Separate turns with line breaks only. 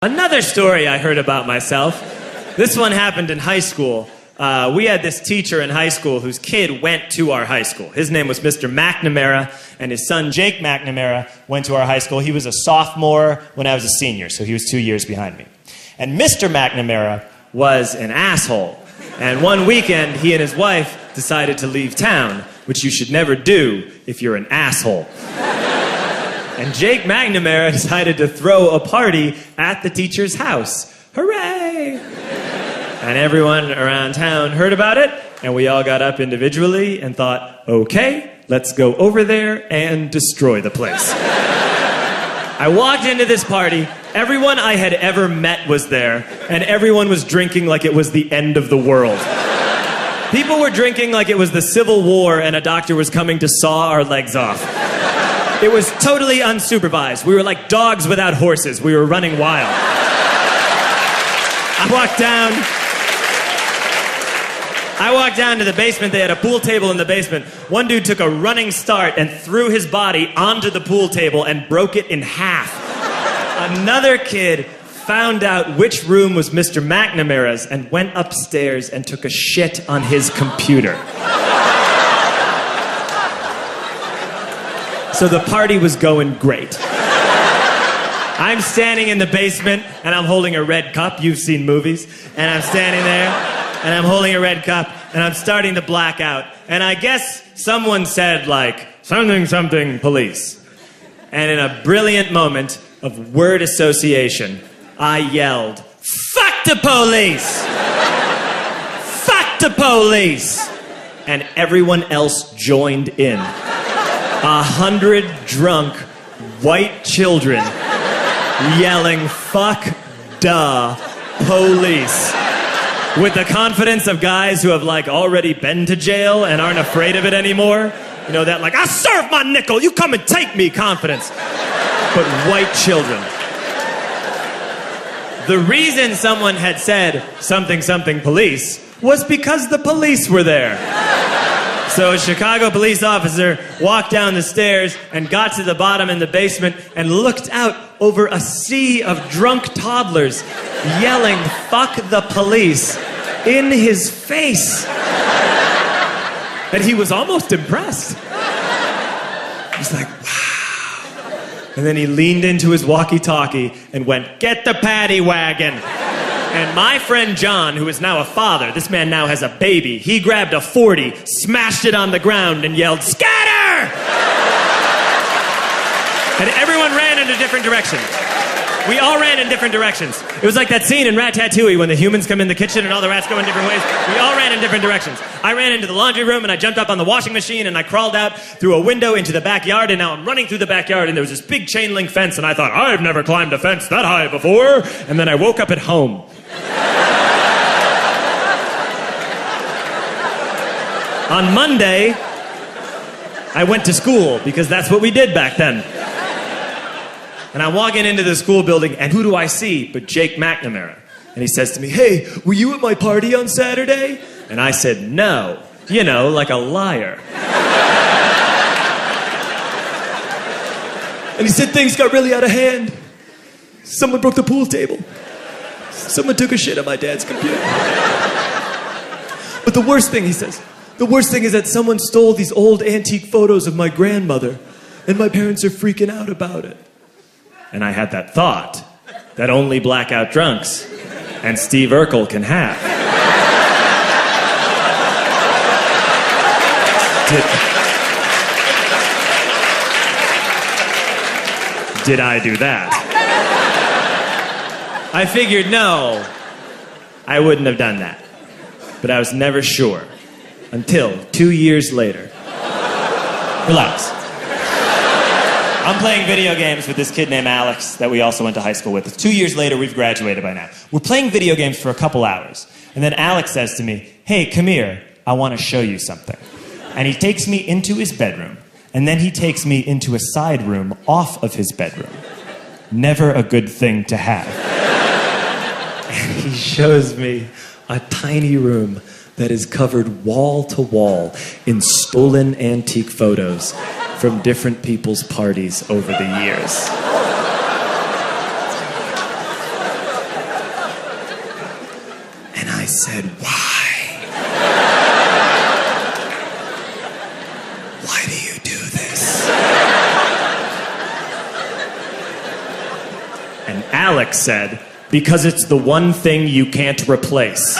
Another story I heard about myself. This one happened in high school. We had this teacher in high school whose kid went to our high school. His name was Mr. McNamara, and his son Jake McNamara went to our high school. He was a sophomore when I was a senior, so he was 2 years behind me. And Mr. McNamara was an asshole. And one weekend, he and his wife decided to leave town, which you should never do if you're an asshole. And Jake McNamara decided to throw a party at the teacher's house. Hooray! And everyone around town heard about it, and we all got up individually and thought, okay, let's go over there and destroy the place. I walked into this party, everyone I had ever met was there, and everyone was drinking like it was the end of the world. People were drinking like it was the Civil War and a doctor was coming to saw our legs off. It was totally unsupervised. We were like dogs without horses. We were running wild. I walked down to the basement. They had a pool table in the basement. One dude took a running start and threw his body onto the pool table and broke it in half. Another kid found out which room was Mr. McNamara's and went upstairs and took a shit on his computer. So the party was going great. I'm standing in the basement and I'm holding a red cup. You've seen movies. And I'm standing there and I'm holding a red cup and I'm starting to black out. And I guess someone said like, something, something, police. And in a brilliant moment of word association, I yelled, fuck the police! Fuck the police! And everyone else joined in. 100 drunk white children yelling, fuck the police. With the confidence of guys who have like already been to jail and aren't afraid of it anymore. You know, that like, I serve my nickel, you come and take me confidence. But white children. The reason someone had said something, something police was because the police were there. So a Chicago police officer walked down the stairs and got to the bottom in the basement and looked out over a sea of drunk toddlers yelling, fuck the police, in his face. And he was almost impressed. He's like, wow. And then he leaned into his walkie-talkie and went, get the paddy wagon. And my friend John, who is now a father, this man now has a baby, he grabbed a 40, smashed it on the ground, and yelled, scatter! And everyone ran in a different direction. We all ran in different directions. It was like that scene in Ratatouille when the humans come in the kitchen and all the rats go in different ways. We all ran in different directions. I ran into the laundry room and I jumped up on the washing machine and I crawled out through a window into the backyard, and now I'm running through the backyard and there was this big chain link fence and I thought, I've never climbed a fence that high before. And then I woke up at home. On Monday, I went to school because that's what we did back then. And I'm walking into the school building, and who do I see but Jake McNamara? And he says to me, hey, were you at my party on Saturday? And I said, no. You know, like a liar. And he said, things got really out of hand. Someone broke the pool table. Someone took a shit on my dad's computer. But the worst thing, he says, the worst thing is that someone stole these old antique photos of my grandmother, and my parents are freaking out about it. And I had that thought that only blackout drunks and Steve Urkel can have. Did I do that? I figured, no, I wouldn't have done that. But I was never sure until 2 years later. Relax. I'm playing video games with this kid named Alex that we also went to high school with. 2 years later, we've graduated by now. We're playing video games for a couple hours. And then Alex says to me, hey, come here, I want to show you something. And he takes me into his bedroom. And then he takes me into a side room off of his bedroom. Never a good thing to have. And he shows me a tiny room that is covered wall to wall in stolen antique photos from different people's parties over the years. said, why? Why do you do this? And Alex said, because it's the one thing you can't replace.